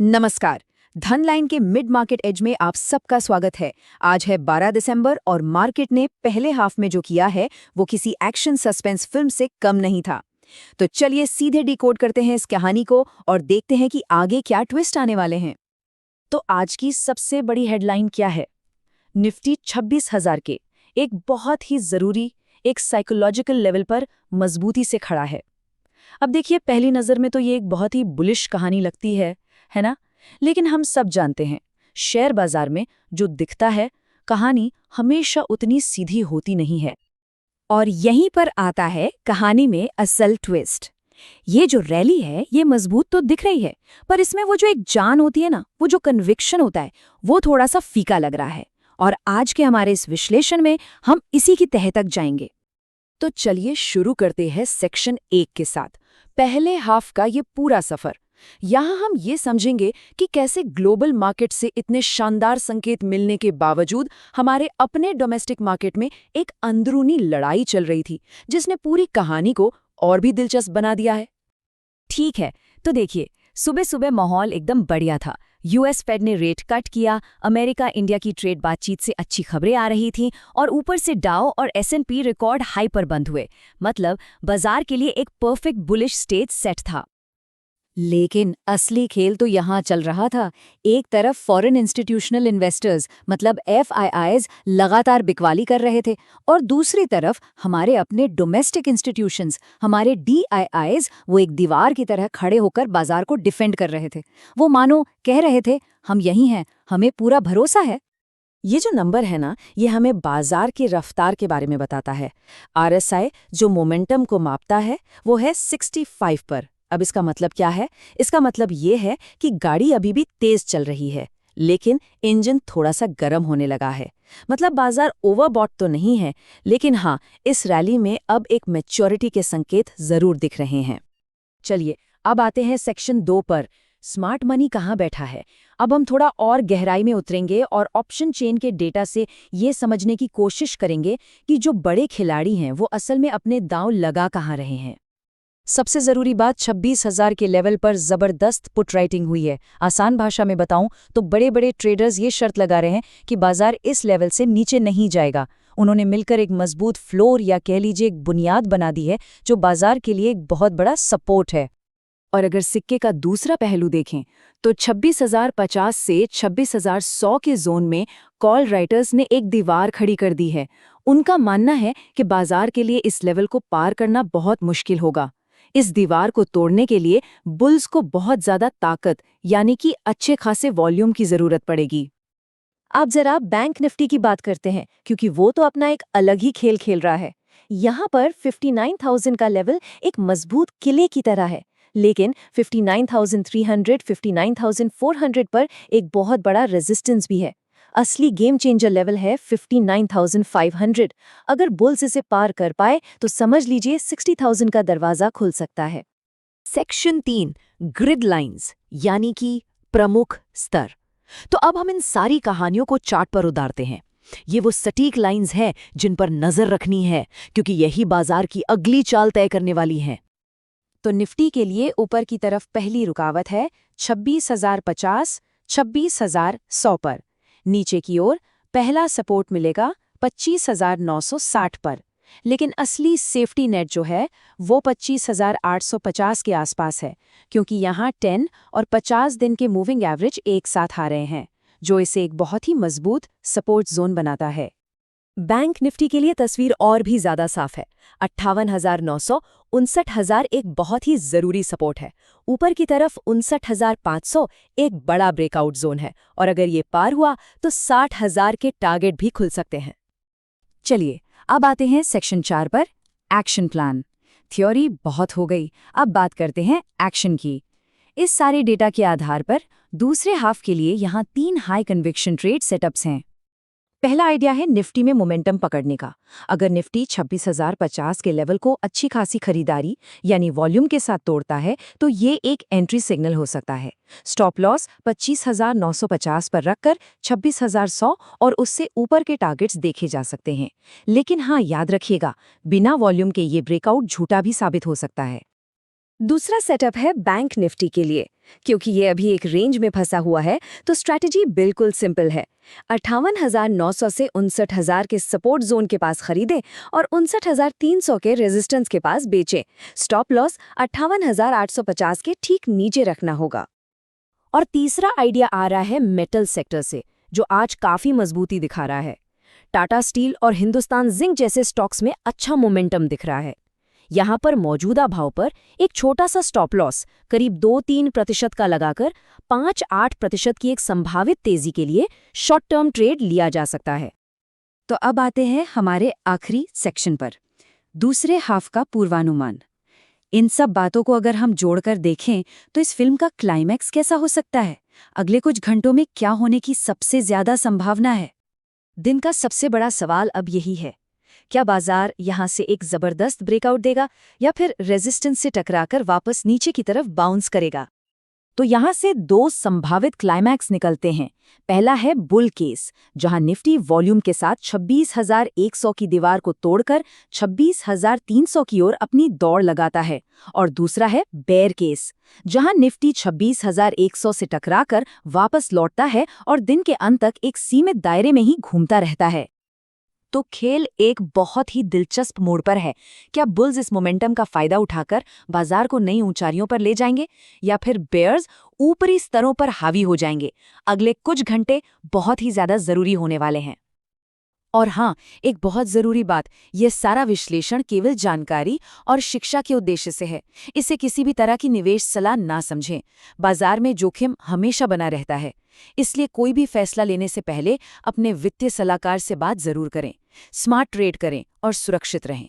नमस्कार। धन लाइन के मिड मार्केट एज में आप सबका स्वागत है। आज है 12 दिसंबर और मार्केट ने पहले हाफ में जो किया है वो किसी एक्शन सस्पेंस फिल्म से कम नहीं था। तो चलिए सीधे डिकोड करते हैं इस कहानी को और देखते हैं कि आगे क्या ट्विस्ट आने वाले हैं। तो आज की सबसे बड़ी हेडलाइन क्या है? निफ्टी 26,000 के एक बहुत ही जरूरी, एक साइकोलॉजिकल लेवल पर मजबूती से खड़ा है। अब देखिए, पहली नजर में तो ये एक बहुत ही बुलिश कहानी लगती है ना? लेकिन हम सब जानते हैं, शेयर बाजार में जो दिखता है, कहानी हमेशा उतनी सीधी होती नहीं है। और यहीं पर आता है कहानी में असल ट्विस्ट। ये जो रैली है, ये मजबूत तो दिख रही है, पर इसमें वो जो एक जान होती है ना, वो जो कन्विक्शन होता है, वो थोड़ा सा फीका लग रहा है। और आज के हमारे इस विश्लेषण में हम इसी की तह तक जाएंगे। तो चलिए शुरू करते हैं सेक्शन 1 के साथ, पहले हाफ का ये पूरा सफर। यहाँ हम ये समझेंगे कि कैसे ग्लोबल मार्केट से इतने शानदार संकेत मिलने के बावजूद हमारे अपने डोमेस्टिक मार्केट में एक अंदरूनी लड़ाई चल रही थी, जिसने पूरी कहानी को और भी दिलचस्प बना दिया है। ठीक है, तो देखिए, सुबह सुबह माहौल एकदम बढ़िया था। यूएस फेड ने रेट कट किया, अमेरिका इंडिया की ट्रेड बातचीत से अच्छी खबरें आ रही थीं और ऊपर से डाउ और एस&पी रिकॉर्ड हाई पर बंद हुए। मतलब बाजार के लिए एक परफेक्ट बुलिश स्टेज सेट था। लेकिन असली खेल तो यहाँ चल रहा था। एक तरफ फॉरेन इंस्टीट्यूशनल इन्वेस्टर्स मतलब एफआईआईज लगातार बिकवाली कर रहे थे और दूसरी तरफ हमारे अपने डोमेस्टिक इंस्टीट्यूशंस, हमारे डीआईआईज, वो एक दीवार की तरह खड़े होकर बाजार को डिफेंड कर रहे थे। वो मानो कह रहे थे, हम यही हैं, हमें पूरा भरोसा है। ये जो नंबर है ना, ये हमें बाजार की रफ्तार के बारे में बताता है। आरएसआई जो मोमेंटम को मापता है, वो है 65 पर। अब इसका मतलब क्या है? इसका मतलब ये है कि गाड़ी अभी भी तेज चल रही है, लेकिन इंजन थोड़ा सा गर्म होने लगा है। मतलब बाजार ओवरबॉट तो नहीं है, लेकिन हाँ, इस रैली में अब एक मैच्योरिटी के संकेत जरूर दिख रहे हैं। चलिए अब आते हैं सेक्शन 2 पर, स्मार्ट मनी कहाँ बैठा है। अब हम थोड़ा और गहराई में उतरेंगे और ऑप्शन चेन के डेटा से ये समझने की कोशिश करेंगे कि जो बड़े खिलाड़ी हैं वो असल में अपने दांव लगा कहाँ रहे हैं। सबसे जरूरी बात, 26,000 के लेवल पर जबरदस्त पुट राइटिंग हुई है। आसान भाषा में बताऊं तो बड़े बड़े ट्रेडर्स ये शर्त लगा रहे हैं कि बाजार इस लेवल से नीचे नहीं जाएगा। उन्होंने मिलकर एक मजबूत फ्लोर या कह लीजिए एक बुनियाद बना दी है, जो बाजार के लिए एक बहुत बड़ा सपोर्ट है। और अगर सिक्के का दूसरा पहलू देखें तो 26,050 से 26,100 के जोन में कॉल राइटर्स ने एक दीवार खड़ी कर दी है। उनका मानना है कि बाजार के लिए इस लेवल को पार करना बहुत मुश्किल होगा। इस दीवार को तोड़ने के लिए बुल्स को बहुत ज्यादा ताकत, यानी कि अच्छे खासे वॉल्यूम की जरूरत पड़ेगी। अब जरा बैंक निफ्टी की बात करते हैं, क्योंकि वो तो अपना एक अलग ही खेल खेल रहा है। यहाँ पर 59,000 का लेवल एक मजबूत किले की तरह है, लेकिन 59,300, 59,400 पर एक बहुत बड़ा रेजिस्टेंस भी है। असली गेम चेंजर लेवल है 59,500। अगर बुल्स इसे पार कर पाए तो समझ लीजिए 60,000 का दरवाजा खुल सकता है। सेक्शन 3, ग्रिड लाइंस, यानी कि प्रमुख स्तर। तो अब हम इन सारी कहानियों को चार्ट पर उतारते हैं। ये वो सटीक लाइंस हैं जिन पर नजर रखनी है, क्योंकि यही बाजार की अगली चाल तय करने वाली हैं। तो निफ्टी के लिए ऊपर की तरफ पहली रुकावट है 26,050, 26,100 पर। नीचे की ओर पहला सपोर्ट मिलेगा 25,960 पर। लेकिन असली सेफ्टी नेट जो है वो 25,850 के आसपास है, क्योंकि यहाँ 10 और 50 दिन के मूविंग एवरेज एक साथ आ रहे हैं, जो इसे एक बहुत ही मजबूत सपोर्ट जोन बनाता है। बैंक निफ्टी के लिए तस्वीर और भी ज्यादा साफ है। 58,900, 59,000 एक बहुत ही जरूरी सपोर्ट है। ऊपर की तरफ 59,500 एक बड़ा ब्रेकआउट जोन है, और अगर ये पार हुआ तो 60,000 के टारगेट भी खुल सकते हैं। चलिए अब आते हैं सेक्शन 4 पर, एक्शन प्लान। थ्योरी बहुत हो गई, अब बात करते हैं एक्शन की। इस सारे डेटा के आधार पर दूसरे हाफ के लिए यहाँ 3 हाई कन्विक्शन ट्रेड सेटअप्स हैं। पहला आइडिया है निफ्टी में मोमेंटम पकड़ने का। अगर निफ्टी 26,050 के लेवल को अच्छी खासी खरीदारी यानी वॉल्यूम के साथ तोड़ता है तो ये एक एंट्री सिग्नल हो सकता है। स्टॉप लॉस 25,950 पर रखकर 26,100 और उससे ऊपर के टारगेट्स देखे जा सकते हैं। लेकिन हाँ, याद रखिएगा, बिना वॉल्यूम के ये ब्रेकआउट झूठा भी साबित हो सकता है। दूसरा सेटअप है बैंक निफ्टी के लिए। क्योंकि ये अभी एक रेंज में फंसा हुआ है, तो स्ट्रैटेजी बिल्कुल सिंपल है। 58,900 से 59,000 के सपोर्ट जोन के पास खरीदें और 59,300 के रेजिस्टेंस के पास बेचें। स्टॉप लॉस 58,850 के ठीक नीचे रखना होगा। और तीसरा आइडिया आ रहा है मेटल सेक्टर से, जो आज काफी मजबूती दिखा रहा है। टाटा स्टील और हिंदुस्तान जिंक जैसे स्टॉक्स में अच्छा मोमेंटम दिख रहा है। यहाँ पर मौजूदा भाव पर एक छोटा सा स्टॉप लॉस करीब 2-3% का लगाकर 5-8% की एक संभावित तेजी के लिए शॉर्ट टर्म ट्रेड लिया जा सकता है। तो अब आते हैं हमारे आखिरी सेक्शन पर, दूसरे हाफ का पूर्वानुमान। इन सब बातों को अगर हम जोड़कर देखें तो इस फिल्म का क्लाइमैक्स कैसा हो सकता है? अगले कुछ घंटों में क्या होने की सबसे ज्यादा संभावना है? दिन का सबसे बड़ा सवाल अब यही है, क्या बाजार यहां से एक जबरदस्त ब्रेकआउट देगा या फिर रेजिस्टेंस से टकराकर वापस नीचे की तरफ बाउंस करेगा? तो यहां से दो संभावित क्लाइमैक्स निकलते हैं। पहला है बुल केस, जहां निफ्टी वॉल्यूम के साथ 26,100 की दीवार को तोड़कर 26,300 की ओर अपनी दौड़ लगाता है। और दूसरा है बेयर केस, जहां निफ्टी 26,100 से टकराकर वापस लौटता है और दिन के अंत तक एक सीमित दायरे में ही घूमता रहता है। तो खेल एक बहुत ही दिलचस्प मोड़ पर है। क्या बुल्स इस मोमेंटम का फायदा उठाकर बाजार को नई ऊंचाइयों पर ले जाएंगे या फिर बेयर्स ऊपरी स्तरों पर हावी हो जाएंगे? अगले कुछ घंटे बहुत ही ज्यादा जरूरी होने वाले हैं। और हाँ, एक बहुत ज़रूरी बात, ये सारा विश्लेषण केवल जानकारी और शिक्षा के उद्देश्य से है। इसे किसी भी तरह की निवेश सलाह ना समझें। बाजार में जोखिम हमेशा बना रहता है, इसलिए कोई भी फैसला लेने से पहले अपने वित्तीय सलाहकार से बात ज़रूर करें। स्मार्ट ट्रेड करें और सुरक्षित रहें।